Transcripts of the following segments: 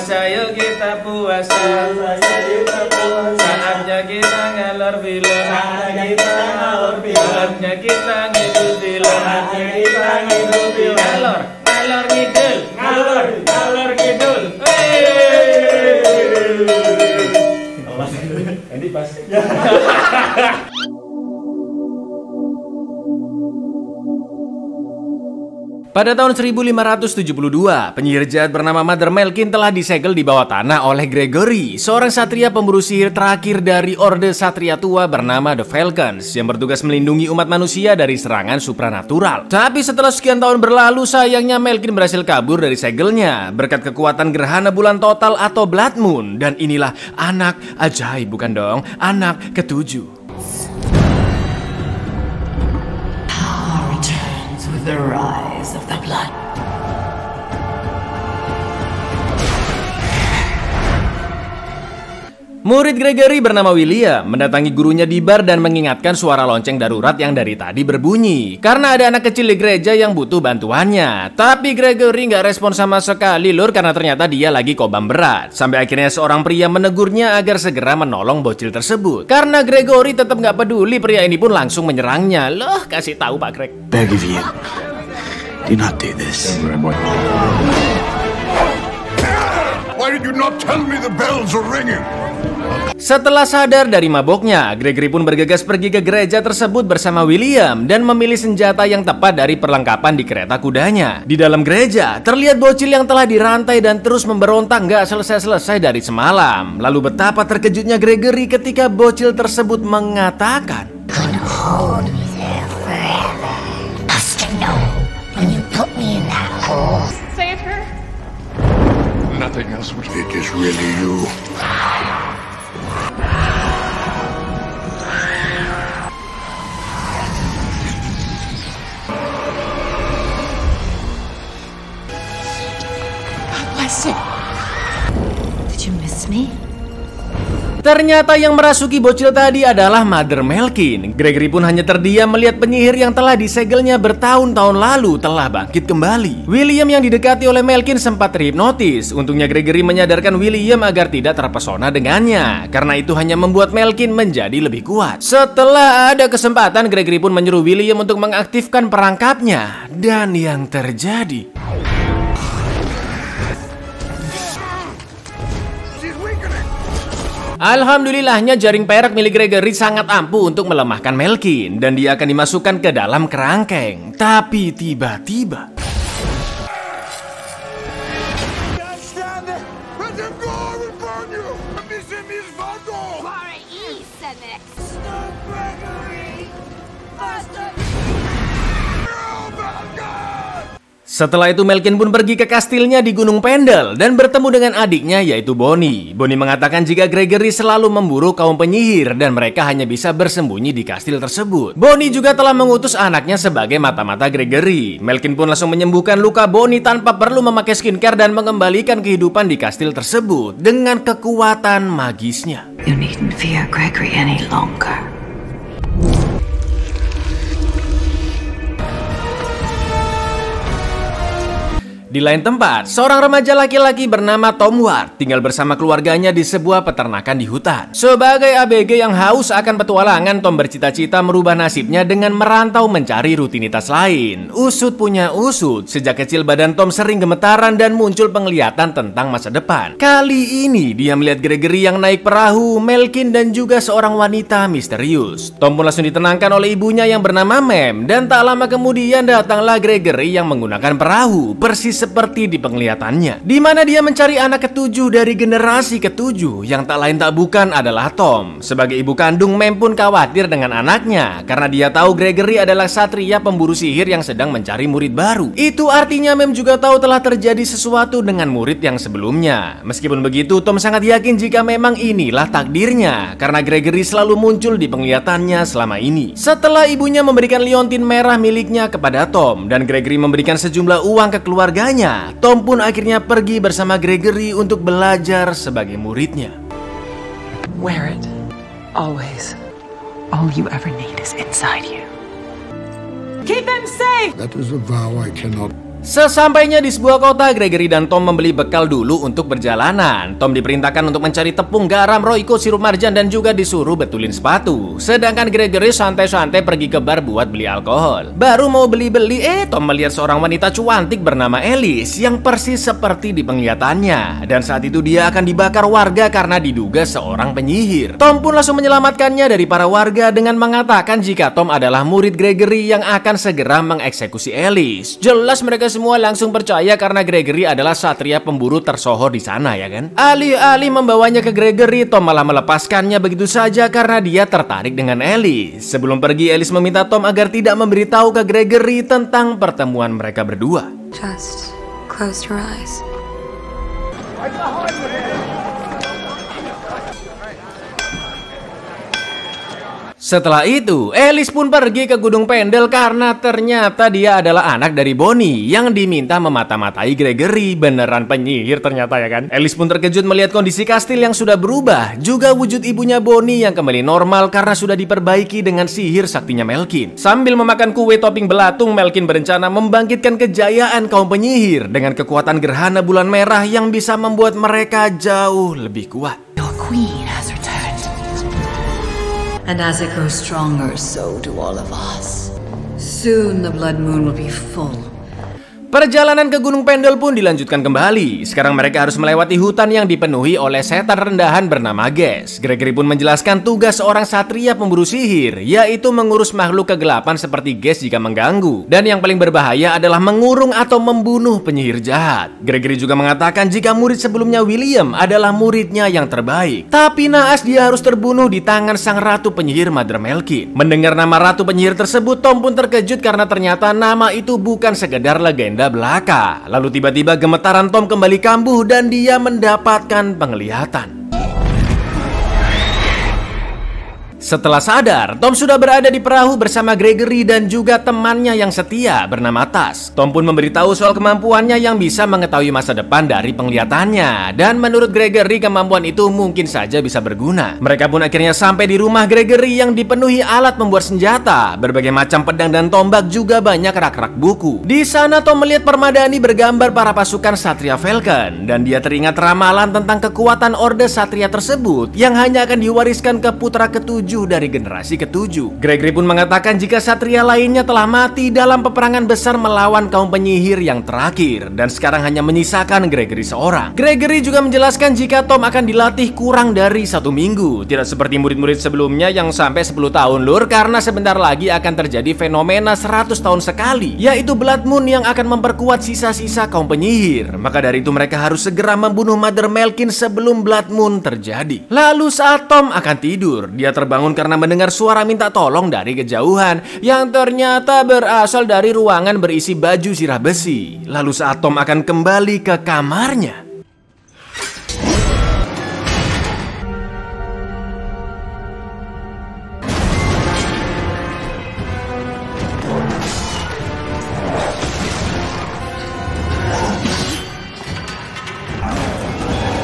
Puasa yuk kita puasa. Saatnya kita ngalor film. Saatnya kita ngidul film. Ngalor ngidul. Ini pas. Pada tahun 1572, penyihir jahat bernama Mother Melkin telah disegel di bawah tanah oleh Gregory, seorang satria pemburu sihir terakhir dari Orde Satria Tua bernama The Falcons, yang bertugas melindungi umat manusia dari serangan supranatural. Tapi setelah sekian tahun berlalu, sayangnya Melkin berhasil kabur dari segelnya berkat kekuatan gerhana bulan total atau Blood Moon. Dan inilah anak ajaib, bukan dong, anak ketujuh. The rise of the blood. Murid Gregory bernama William mendatangi gurunya di bar dan mengingatkan suara lonceng darurat yang dari tadi berbunyi karena ada anak kecil di gereja yang butuh bantuannya. Tapi Gregory nggak respon sama sekali lur, karena ternyata dia lagi kobam berat. Sampai akhirnya seorang pria menegurnya agar segera menolong bocil tersebut. Karena Gregory tetap nggak peduli, pria ini pun langsung menyerangnya. Loh, kasih tahu Pak Greg. Beg of you, do not do this. Why did you not tell me the bells are ringing? Setelah sadar dari maboknya, Gregory pun bergegas pergi ke gereja tersebut bersama William dan memilih senjata yang tepat dari perlengkapan di kereta kudanya. Di dalam gereja, terlihat bocil yang telah dirantai dan terus memberontak nggak selesai-selesai dari semalam. Lalu betapa terkejutnya Gregory ketika bocil tersebut mengatakan, Hold me there forever. Just to know when you put me in that hole. Save her. Nothing else would. It is really you. Did you miss me? ternyata yang merasuki bocil tadi adalah Mother Melkin. Gregory pun hanya terdiam melihat penyihir yang telah disegelnya bertahun-tahun lalu telah bangkit kembali. William yang didekati oleh Melkin sempat terhipnotis. Untungnya Gregory menyadarkan William agar tidak terpesona dengannya, karena itu hanya membuat Melkin menjadi lebih kuat. Setelah ada kesempatan, Gregory pun menyuruh William untuk mengaktifkan perangkapnya. Dan yang terjadi, alhamdulillahnya jaring perak milik Gregory sangat ampuh untuk melemahkan Melkin, dan dia akan dimasukkan ke dalam kerangkeng. Tapi tiba-tiba setelah itu Melkin pun pergi ke kastilnya di Gunung Pendel dan bertemu dengan adiknya yaitu Bonnie. Bonnie mengatakan jika Gregory selalu memburu kaum penyihir dan mereka hanya bisa bersembunyi di kastil tersebut. Bonnie juga telah mengutus anaknya sebagai mata-mata Gregory. Melkin pun langsung menyembuhkan luka Bonnie tanpa perlu memakai skincare dan mengembalikan kehidupan di kastil tersebut dengan kekuatan magisnya. You needn't fear Gregory any longer. Di lain tempat, seorang remaja laki-laki bernama Tom Ward tinggal bersama keluarganya di sebuah peternakan di hutan. Sebagai ABG yang haus akan petualangan, Tom bercita-cita merubah nasibnya dengan merantau mencari rutinitas lain. Usut punya usut, sejak kecil badan Tom sering gemetaran dan muncul penglihatan tentang masa depan. Kali ini dia melihat Gregory yang naik perahu, Melkin dan juga seorang wanita misterius. Tom pun langsung ditenangkan oleh ibunya yang bernama Mem, dan tak lama kemudian datanglah Gregory yang menggunakan perahu, persis seperti di penglihatannya, di mana dia mencari anak ketujuh dari generasi ketujuh yang tak lain tak bukan adalah Tom. Sebagai ibu kandung, Mem pun khawatir dengan anaknya karena dia tahu Gregory adalah satria pemburu sihir yang sedang mencari murid baru. Itu artinya Mem juga tahu telah terjadi sesuatu dengan murid yang sebelumnya. Meskipun begitu, Tom sangat yakin jika memang inilah takdirnya karena Gregory selalu muncul di penglihatannya selama ini. Setelah ibunya memberikan liontin merah miliknya kepada Tom dan Gregory memberikan sejumlah uang ke keluarganya, Tom pun akhirnya pergi bersama Gregory untuk belajar sebagai muridnya. Wear it. Always. All you ever need is inside you. Keep him safe! That is a vow I cannot. Sesampainya di sebuah kota, Gregory dan Tom membeli bekal dulu untuk perjalanan. Tom diperintahkan untuk mencari tepung, garam, roiko, sirup marjan, dan juga disuruh betulin sepatu. Sedangkan Gregory santai-santai pergi ke bar buat beli alkohol. Baru mau beli-beli, Tom melihat seorang wanita cuantik bernama Alice yang persis seperti di penglihatannya. Dan saat itu dia akan dibakar warga karena diduga seorang penyihir. Tom pun langsung menyelamatkannya dari para warga dengan mengatakan jika Tom adalah murid Gregory yang akan segera mengeksekusi Alice. Jelas mereka semua langsung percaya karena Gregory adalah satria pemburu tersohor di sana, ya kan? Alih-alih membawanya ke Gregory, Tom malah melepaskannya begitu saja karena dia tertarik dengan Alice. Sebelum pergi, Alice meminta Tom agar tidak memberitahu ke Gregory tentang pertemuan mereka berdua. Just close your eyes. Setelah itu, Alice pun pergi ke Gunung Pendel karena ternyata dia adalah anak dari Bonnie yang diminta memata-matai Gregory. Beneran penyihir ternyata, ya kan? Alice pun terkejut melihat kondisi kastil yang sudah berubah. Juga wujud ibunya Bonnie yang kembali normal karena sudah diperbaiki dengan sihir saktinya Melkin. Sambil memakan kue topping belatung, Melkin berencana membangkitkan kejayaan kaum penyihir dengan kekuatan gerhana bulan merah yang bisa membuat mereka jauh lebih kuat. Your queen has returned. And as it grows stronger, so do all of us. Soon the blood moon will be full. Perjalanan ke Gunung Pendel pun dilanjutkan kembali. Sekarang mereka harus melewati hutan yang dipenuhi oleh setan rendahan bernama Ges. Gregory pun menjelaskan tugas seorang satria pemburu sihir, yaitu mengurus makhluk kegelapan seperti Ges jika mengganggu. Dan yang paling berbahaya adalah mengurung atau membunuh penyihir jahat. Gregory juga mengatakan jika murid sebelumnya William adalah muridnya yang terbaik. Tapi naas dia harus terbunuh di tangan sang ratu penyihir Mother Melkin. Mendengar nama ratu penyihir tersebut, Tom pun terkejut karena ternyata nama itu bukan sekedar legenda belaka. Lalu tiba-tiba gemetaran Tom kembali kambuh dan dia mendapatkan penglihatan. Setelah sadar, Tom sudah berada di perahu bersama Gregory dan juga temannya yang setia bernama Tas. Tom pun memberitahu soal kemampuannya yang bisa mengetahui masa depan dari penglihatannya. Dan menurut Gregory, kemampuan itu mungkin saja bisa berguna. Mereka pun akhirnya sampai di rumah Gregory yang dipenuhi alat membuat senjata. Berbagai macam pedang dan tombak, juga banyak rak-rak buku. Di sana Tom melihat permadani bergambar para pasukan Satria Falcon. Dan dia teringat ramalan tentang kekuatan Orde Satria tersebut yang hanya akan diwariskan ke putra ketujuh dari generasi ketujuh. Gregory pun mengatakan jika satria lainnya telah mati dalam peperangan besar melawan kaum penyihir yang terakhir dan sekarang hanya menyisakan Gregory seorang. Gregory juga menjelaskan jika Tom akan dilatih kurang dari 1 minggu, tidak seperti murid-murid sebelumnya yang sampai 10 tahun lur, karena sebentar lagi akan terjadi fenomena 100 tahun sekali, yaitu Blood Moon yang akan memperkuat sisa-sisa kaum penyihir. Maka dari itu mereka harus segera membunuh Mother Melkin sebelum Blood Moon terjadi. Lalu saat Tom akan tidur, dia terbangun karena mendengar suara minta tolong dari kejauhan yang ternyata berasal dari ruangan berisi baju sirah besi. Lalu saat Tom akan kembali ke kamarnya,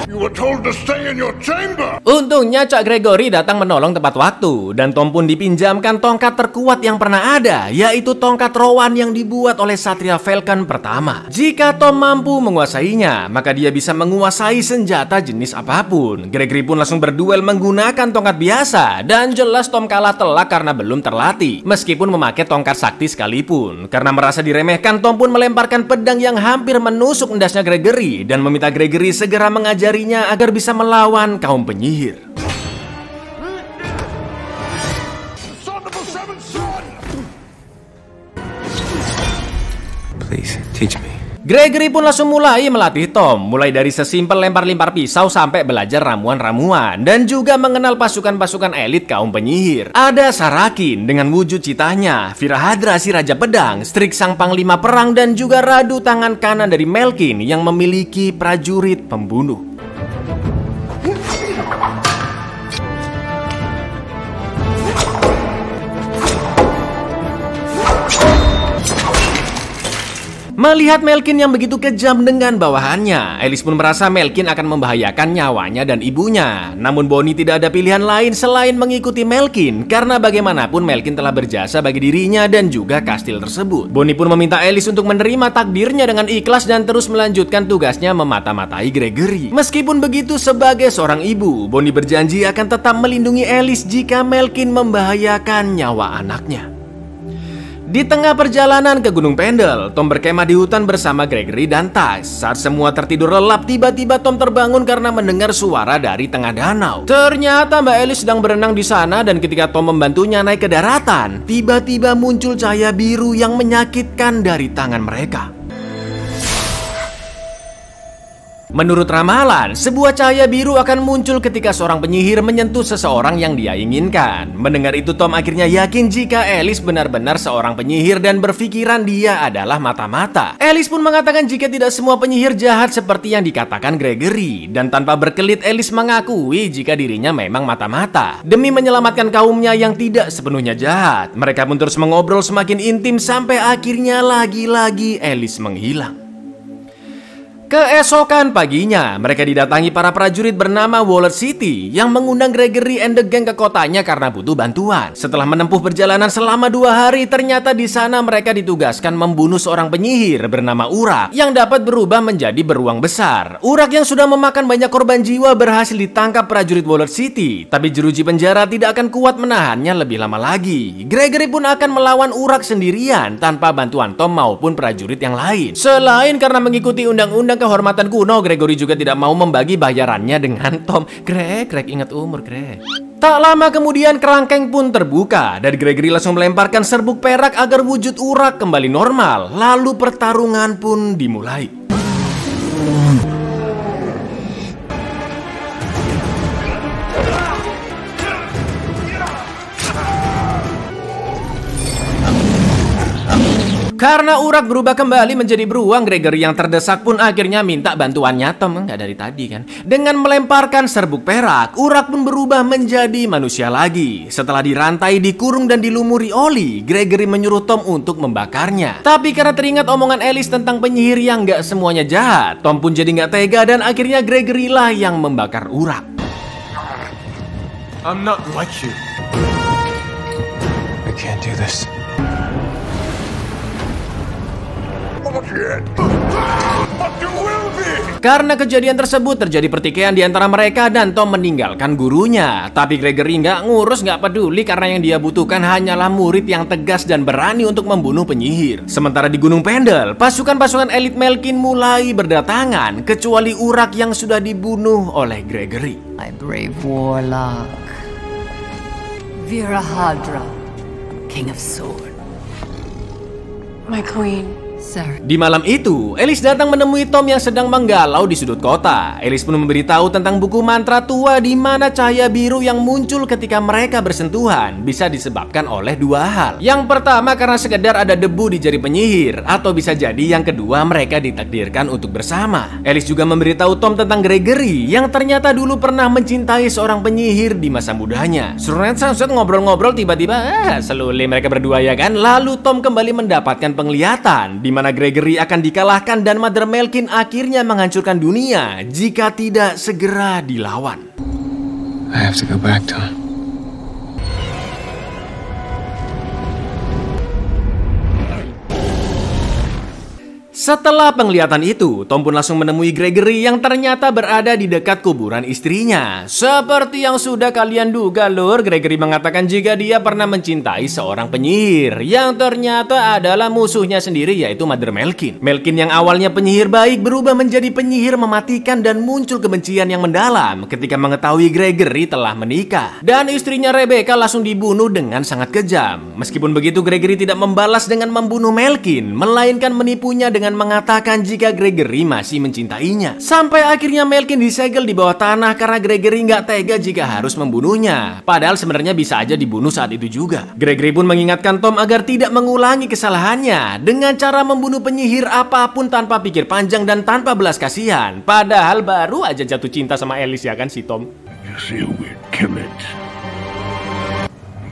You were told to stay in your chamber. untungnya Cak Gregory datang menolong tepat waktu dan Tom pun dipinjamkan tongkat terkuat yang pernah ada, yaitu tongkat Rowan yang dibuat oleh Satria Falcon pertama. Jika Tom mampu menguasainya, maka dia bisa menguasai senjata jenis apapun. Gregory pun langsung berduel menggunakan tongkat biasa dan jelas Tom kalah telak karena belum terlatih, meskipun memakai tongkat sakti sekalipun. Karena merasa diremehkan, Tom pun melemparkan pedang yang hampir menusuk endasnya Gregory dan meminta Gregory segera mengajarinya agar bisa melawan kaum penyihir. Son of a seventh son. Please, teach me. Gregory pun langsung mulai melatih Tom, mulai dari sesimpel lempar-lempar pisau sampai belajar ramuan-ramuan dan juga mengenal pasukan-pasukan elit kaum penyihir. Ada Sarakin dengan wujud citanya, Virahadra si Raja Pedang, Strik sang Panglima Perang, dan juga Radu tangan kanan dari Melkin yang memiliki prajurit pembunuh. Melihat Malkin yang begitu kejam dengan bawahannya, Alice pun merasa Malkin akan membahayakan nyawanya dan ibunya. Namun Bonnie tidak ada pilihan lain selain mengikuti Malkin, karena bagaimanapun Malkin telah berjasa bagi dirinya dan juga kastil tersebut. Bonnie pun meminta Alice untuk menerima takdirnya dengan ikhlas dan terus melanjutkan tugasnya memata-matai Gregory. Meskipun begitu, sebagai seorang ibu, Bonnie berjanji akan tetap melindungi Alice jika Malkin membahayakan nyawa anaknya. Di tengah perjalanan ke Gunung Pendle, Tom berkemah di hutan bersama Gregory dan Tys. Saat semua tertidur lelap, tiba-tiba Tom terbangun karena mendengar suara dari tengah danau. Ternyata Mbak Alice sedang berenang di sana, dan ketika Tom membantunya naik ke daratan, tiba-tiba muncul cahaya biru yang menyakitkan dari tangan mereka. Menurut ramalan, sebuah cahaya biru akan muncul ketika seorang penyihir menyentuh seseorang yang dia inginkan. Mendengar itu, Tom akhirnya yakin jika Alice benar-benar seorang penyihir dan berpikiran dia adalah mata-mata. Alice pun mengatakan jika tidak semua penyihir jahat seperti yang dikatakan Gregory. Dan tanpa berkelit, Alice mengakui jika dirinya memang mata-mata. Demi menyelamatkan kaumnya yang tidak sepenuhnya jahat, mereka pun terus mengobrol semakin intim sampai akhirnya lagi-lagi Alice menghilang. Keesokan paginya, mereka didatangi para prajurit bernama Waller City yang mengundang Gregory and the Gang ke kotanya karena butuh bantuan. Setelah menempuh perjalanan selama 2 hari, ternyata di sana mereka ditugaskan membunuh seorang penyihir bernama Urak yang dapat berubah menjadi beruang besar. Urak yang sudah memakan banyak korban jiwa berhasil ditangkap prajurit Waller City, tapi jeruji penjara tidak akan kuat menahannya lebih lama lagi. Gregory pun akan melawan Urak sendirian tanpa bantuan Tom maupun prajurit yang lain. Selain karena mengikuti undang-undang kehormatan kuno, Gregory juga tidak mau membagi bayarannya dengan Tom. Greg, ingat umur, Greg. Tak lama kemudian kerangkeng pun terbuka dan Gregory langsung melemparkan serbuk perak agar wujud Urak kembali normal. Lalu pertarungan pun dimulai. Karena Urak berubah kembali menjadi beruang, Gregory yang terdesak pun akhirnya minta bantuannya Tom, nggak dari tadi kan. Dengan melemparkan serbuk perak, Urak pun berubah menjadi manusia lagi. Setelah dirantai, dikurung dan dilumuri oli, Gregory menyuruh Tom untuk membakarnya. Tapi karena teringat omongan Alice tentang penyihir yang nggak semuanya jahat, Tom pun jadi nggak tega dan akhirnya Gregory lah yang membakar Urak. I'm not like you. I can't do this. Karena kejadian tersebut terjadi pertikaian di antara mereka dan Tom meninggalkan gurunya. Tapi Gregory nggak ngurus, nggak peduli karena yang dia butuhkan hanyalah murid yang tegas dan berani untuk membunuh penyihir. Sementara di Gunung Pendle, pasukan-pasukan elit Malkin mulai berdatangan, kecuali Urak yang sudah dibunuh oleh Gregory. My brave warlock, Virahadra, King of Sword. My queen. Sir. Di malam itu, Alice datang menemui Tom yang sedang menggalau di sudut kota. Alice pun memberitahu tentang buku mantra tua di mana cahaya biru yang muncul ketika mereka bersentuhan bisa disebabkan oleh 2 hal. Yang pertama karena sekedar ada debu di jari penyihir, atau bisa jadi yang kedua mereka ditakdirkan untuk bersama. Alice juga memberitahu Tom tentang Gregory yang ternyata dulu pernah mencintai seorang penyihir di masa mudanya. Surunet Sunset ngobrol-ngobrol tiba-tiba seluli mereka berdua ya kan. Lalu Tom kembali mendapatkan penglihatan di mana Gregory akan dikalahkan dan Mother Malkin akhirnya menghancurkan dunia jika tidak segera dilawan. I have to go back to him. Setelah penglihatan itu, Tom pun langsung menemui Gregory yang ternyata berada di dekat kuburan istrinya. Seperti yang sudah kalian duga lur, Gregory mengatakan jika dia pernah mencintai seorang penyihir yang ternyata adalah musuhnya sendiri, yaitu Mother Malkin. Malkin yang awalnya penyihir baik berubah menjadi penyihir mematikan dan muncul kebencian yang mendalam ketika mengetahui Gregory telah menikah. Dan istrinya Rebecca langsung dibunuh dengan sangat kejam. Meskipun begitu, Gregory tidak membalas dengan membunuh Malkin, melainkan menipunya dengan mengatakan jika Gregory masih mencintainya. Sampai akhirnya Malkin disegel di bawah tanah karena Gregory nggak tega jika harus membunuhnya. Padahal sebenarnya bisa aja dibunuh saat itu juga. Gregory pun mengingatkan Tom agar tidak mengulangi kesalahannya dengan cara membunuh penyihir apapun tanpa pikir panjang dan tanpa belas kasihan. Padahal baru aja jatuh cinta sama Alice ya kan si Tom. You see a weird kill it.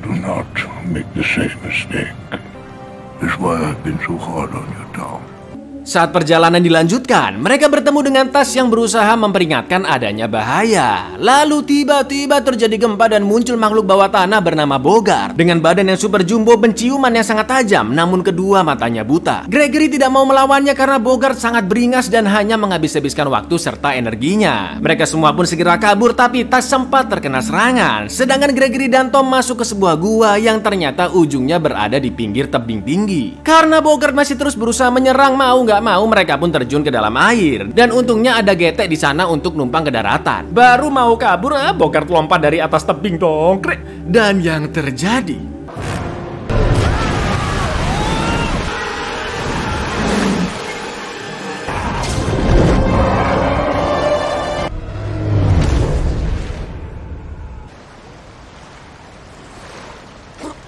Do not make the same mistake. That's why I've been so hard on you, Tom. Saat perjalanan dilanjutkan, mereka bertemu dengan Tas yang berusaha memperingatkan adanya bahaya. Lalu tiba-tiba terjadi gempa dan muncul makhluk bawah tanah bernama Bogart. Dengan badan yang super jumbo, penciuman yang sangat tajam, namun kedua matanya buta. Gregory tidak mau melawannya karena Bogart sangat beringas dan hanya menghabis-habiskan waktu serta energinya. Mereka semua pun segera kabur, tapi Tas sempat terkena serangan. Sedangkan Gregory dan Tom masuk ke sebuah gua yang ternyata ujungnya berada di pinggir tebing tinggi. Karena Bogart masih terus berusaha menyerang, mau nggak mau mereka pun terjun ke dalam air. Dan untungnya ada getek di sana untuk numpang ke daratan. Baru mau kabur, Bogart lompat dari atas tebing dong. Dan yang terjadi,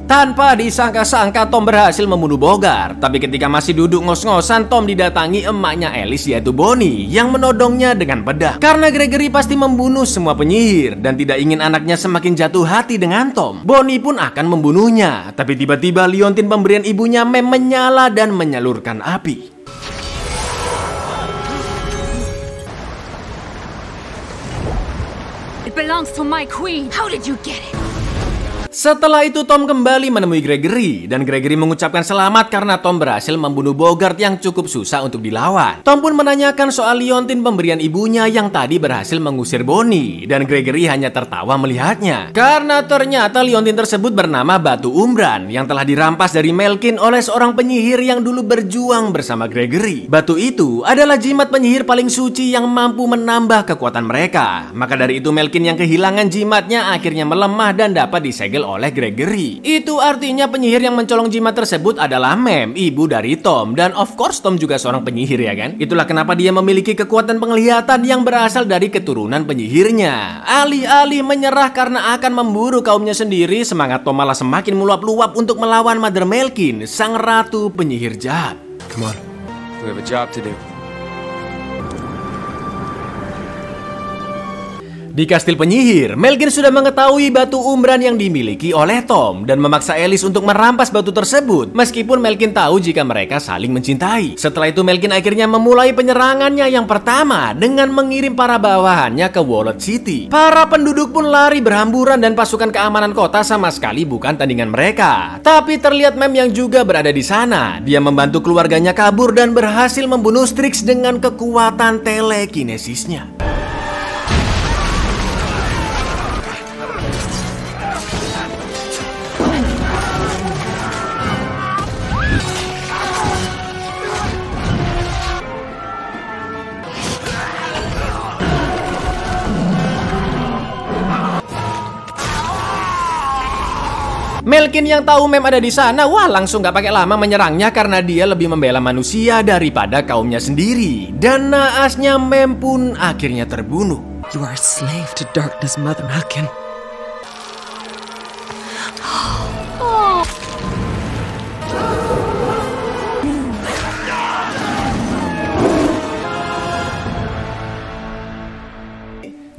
tanpa disangka-sangka Tom berhasil membunuh Bogart. Tapi ketika masih duduk ngos-ngosan, Tom didatangi emaknya Alice yaitu Bonnie yang menodongnya dengan pedang. Karena Gregory pasti membunuh semua penyihir dan tidak ingin anaknya semakin jatuh hati dengan Tom, Bonnie pun akan membunuhnya. Tapi tiba-tiba liontin pemberian ibunya Mem menyala dan menyalurkan api. It belongs to my queen. How did you get it? Setelah itu Tom kembali menemui Gregory dan Gregory mengucapkan selamat karena Tom berhasil membunuh Bogart yang cukup susah untuk dilawan. Tom pun menanyakan soal liontin pemberian ibunya yang tadi berhasil mengusir Bonnie dan Gregory hanya tertawa melihatnya. Karena ternyata liontin tersebut bernama Batu Umbran yang telah dirampas dari Melkin oleh seorang penyihir yang dulu berjuang bersama Gregory. Batu itu adalah jimat penyihir paling suci yang mampu menambah kekuatan mereka. Maka dari itu Melkin yang kehilangan jimatnya akhirnya melemah dan dapat disegel oleh Gregory. Itu artinya penyihir yang mencolong jimat tersebut adalah Mem, ibu dari Tom. Dan of course Tom juga seorang penyihir ya kan. Itulah kenapa dia memiliki kekuatan penglihatan yang berasal dari keturunan penyihirnya. Alih-alih menyerah karena akan memburu kaumnya sendiri, semangat Tom malah semakin meluap-luap untuk melawan Mother Melkin, sang ratu penyihir jahat. Come on. We have a job to do. Di kastil penyihir, Melkin sudah mengetahui batu umbran yang dimiliki oleh Tom dan memaksa Alice untuk merampas batu tersebut, meskipun Melkin tahu jika mereka saling mencintai. Setelah itu Melkin akhirnya memulai penyerangannya yang pertama dengan mengirim para bawahannya ke Wallet City. Para penduduk pun lari berhamburan dan pasukan keamanan kota sama sekali bukan tandingan mereka. Tapi terlihat Mem yang juga berada di sana. Dia membantu keluarganya kabur dan berhasil membunuh Strix dengan kekuatan telekinesisnya. Melkin yang tahu Mem ada di sana, langsung gak pakai lama menyerangnya karena dia lebih membela manusia daripada kaumnya sendiri. Dan naasnya Mem pun akhirnya terbunuh. You are a slave to darkness, Mother Melkin.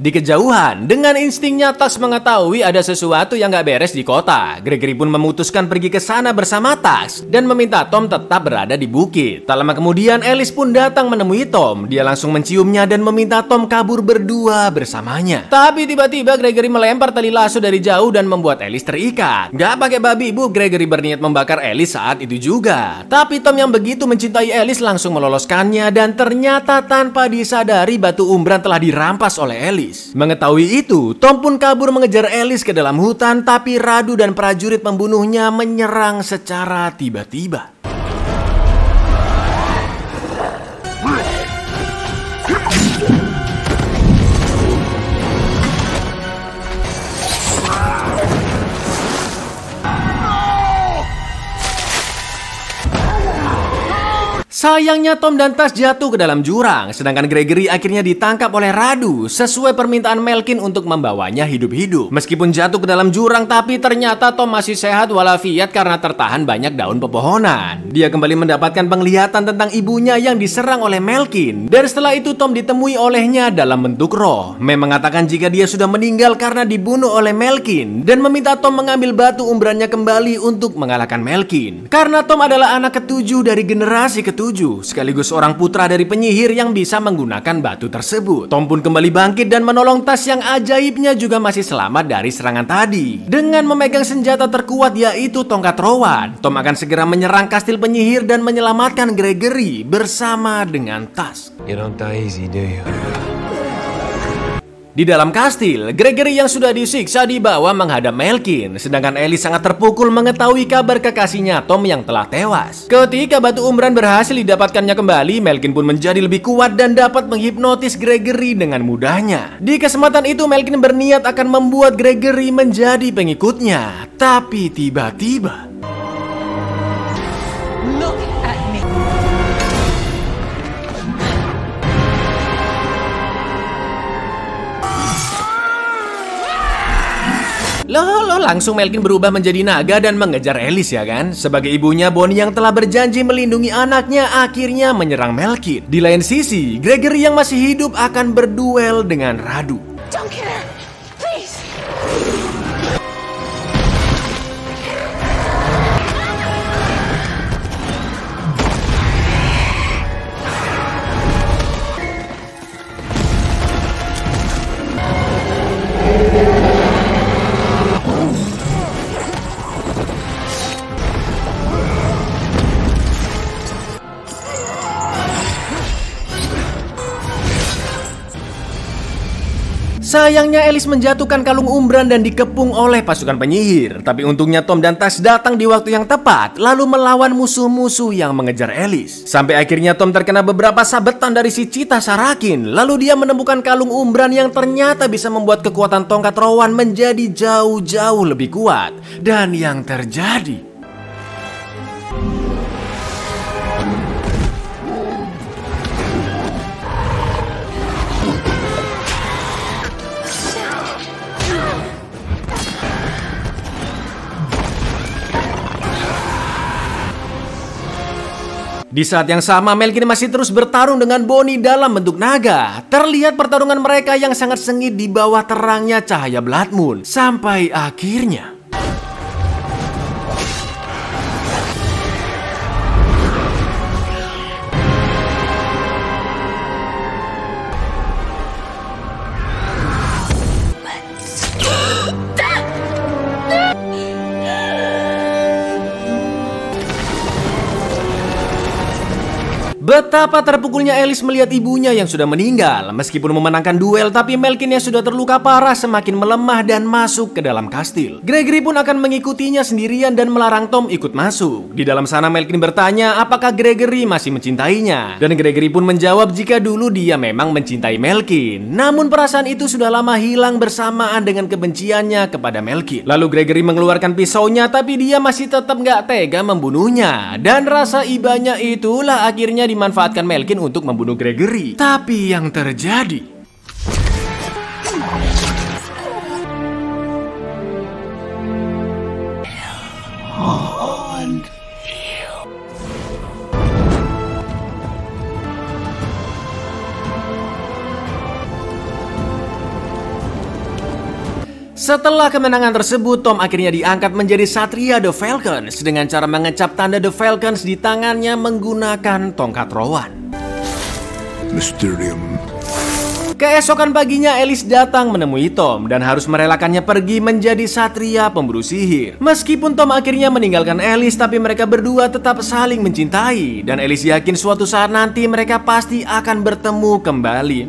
Di kejauhan, dengan instingnya Tas mengetahui ada sesuatu yang gak beres di kota. Gregory pun memutuskan pergi ke sana bersama Tas dan meminta Tom tetap berada di bukit. Tak lama kemudian Alice pun datang menemui Tom. Dia langsung menciumnya dan meminta Tom kabur berdua bersamanya. Tapi tiba-tiba Gregory melempar tali lasso dari jauh dan membuat Alice terikat. Gak pakai babi ibu, Gregory berniat membakar Alice saat itu juga. Tapi Tom yang begitu mencintai Alice langsung meloloskannya dan ternyata tanpa disadari batu umbran telah dirampas oleh Alice. Mengetahui itu, Tom pun kabur mengejar Alice ke dalam hutan, tapi Radu dan prajurit pembunuhnya menyerang secara tiba-tiba. Sayangnya Tom dan Tas jatuh ke dalam jurang, sedangkan Gregory akhirnya ditangkap oleh Radu sesuai permintaan Melkin untuk membawanya hidup-hidup. Meskipun jatuh ke dalam jurang, tapi ternyata Tom masih sehat walafiat karena tertahan banyak daun pepohonan. Dia kembali mendapatkan penglihatan tentang ibunya yang diserang oleh Melkin. Dan setelah itu Tom ditemui olehnya dalam bentuk roh. Mem mengatakan jika dia sudah meninggal karena dibunuh oleh Melkin dan meminta Tom mengambil batu umbrannya kembali untuk mengalahkan Melkin. Karena Tom adalah anak ketujuh dari generasi ketujuh, ke-7, sekaligus seorang putra dari penyihir yang bisa menggunakan batu tersebut. Tom pun kembali bangkit dan menolong Tas yang ajaibnya juga masih selamat dari serangan tadi. Dengan memegang senjata terkuat yaitu tongkat Rowan, Tom akan segera menyerang kastil penyihir dan menyelamatkan Gregory bersama dengan Tas. You don't die easy, do you? Di dalam kastil, Gregory yang sudah disiksa dibawa menghadap Melkin, sedangkan Alice sangat terpukul mengetahui kabar kekasihnya Tom yang telah tewas. Ketika batu umbran berhasil didapatkannya kembali, Melkin pun menjadi lebih kuat dan dapat menghipnotis Gregory dengan mudahnya. Di kesempatan itu, Melkin berniat akan membuat Gregory menjadi pengikutnya. Tapi tiba-tiba Loh, langsung Melkin berubah menjadi naga dan mengejar Alice ya kan? Sebagai ibunya, Bonnie yang telah berjanji melindungi anaknya akhirnya menyerang Melkin. Di lain sisi, Gregory yang masih hidup akan berduel dengan Radu. Don't kill her! Please! Sayangnya Alice menjatuhkan kalung umbran dan dikepung oleh pasukan penyihir. Tapi untungnya Tom dan Tas datang di waktu yang tepat, lalu melawan musuh-musuh yang mengejar Alice. Sampai akhirnya Tom terkena beberapa sabetan dari si Cheetah Sarakin. Lalu dia menemukan kalung umbran yang ternyata bisa membuat kekuatan tongkat Rowan menjadi jauh-jauh lebih kuat. Dan yang terjadi, di saat yang sama, Melkin masih terus bertarung dengan Bonnie dalam bentuk naga. Terlihat pertarungan mereka yang sangat sengit di bawah terangnya cahaya Blood Moon. Sampai akhirnya betapa terpukulnya Alice melihat ibunya yang sudah meninggal. Meskipun memenangkan duel, tapi Melkin yang sudah terluka parah semakin melemah dan masuk ke dalam kastil. Gregory pun akan mengikutinya sendirian dan melarang Tom ikut masuk. Di dalam sana Melkin bertanya apakah Gregory masih mencintainya. Dan Gregory pun menjawab jika dulu dia memang mencintai Melkin. Namun perasaan itu sudah lama hilang bersamaan dengan kebenciannya kepada Melkin. Lalu Gregory mengeluarkan pisaunya, tapi dia masih tetap gak tega membunuhnya. Dan rasa ibanya itulah akhirnya dimanfaatkan Melkin untuk membunuh Gregory. Tapi yang terjadi, setelah kemenangan tersebut, Tom akhirnya diangkat menjadi Satria The Falcons dengan cara mengecap tanda The Falcons di tangannya menggunakan tongkat Rowan. Mysterium. Keesokan paginya Alice datang menemui Tom dan harus merelakannya pergi menjadi Satria Pemburu Sihir. Meskipun Tom akhirnya meninggalkan Alice, tapi mereka berdua tetap saling mencintai. Dan Alice yakin suatu saat nanti mereka pasti akan bertemu kembali.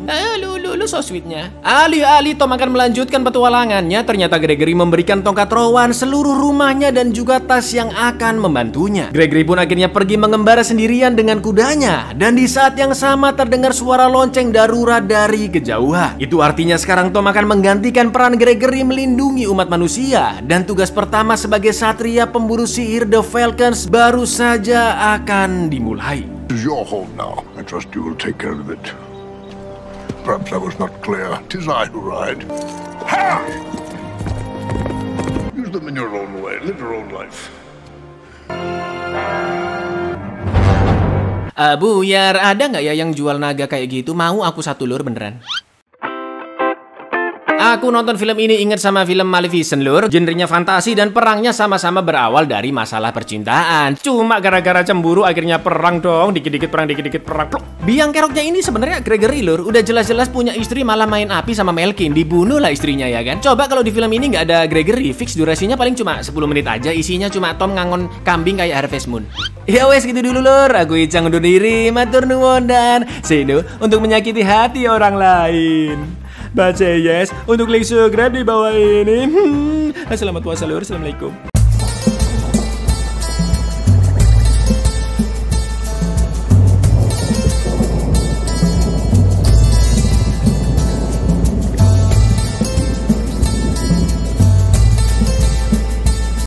Lu so sweetnya. Alih-alih Tom akan melanjutkan petualangannya, ternyata Gregory memberikan tongkat Rowan, seluruh rumahnya dan juga tas yang akan membantunya. Gregory pun akhirnya pergi mengembara sendirian dengan kudanya. Dan di saat yang sama terdengar suara lonceng darurat dari kejauhan. Itu artinya sekarang Tom akan menggantikan peran Gregory melindungi umat manusia. Dan tugas pertama sebagai Satria Pemburu Sihir The Falcons baru saja akan dimulai. This is your home now. I trust you will take care of it. Perhaps I was not clear. 'Tis I who ride. Ha! Use them in your own way. Live your own life. Buyar, ada nggak ya yang jual naga kayak gitu? Mau aku satu lur beneran. Aku nonton film ini ingat sama film Maleficent lur. Genrenya fantasi dan perangnya sama-sama berawal dari masalah percintaan. Cuma gara-gara cemburu akhirnya perang dong. Dikit-dikit perang. Pluk. Biang keroknya ini sebenarnya Gregory lur. Udah jelas-jelas punya istri malah main api sama Melkin. Dibunuh lah istrinya ya kan. Coba kalau di film ini nggak ada Gregory, fix durasinya paling cuma 10 menit aja. Isinya cuma Tom ngangon kambing kayak Harvest Moon. Ya wes gitu dulu lur. Aku Icang undur diri. Matur nuwun dan seno untuk menyakiti hati orang lain. Baca yes untuk link subscribe di bawah ini. Selamat puasa lur. Assalamualaikum.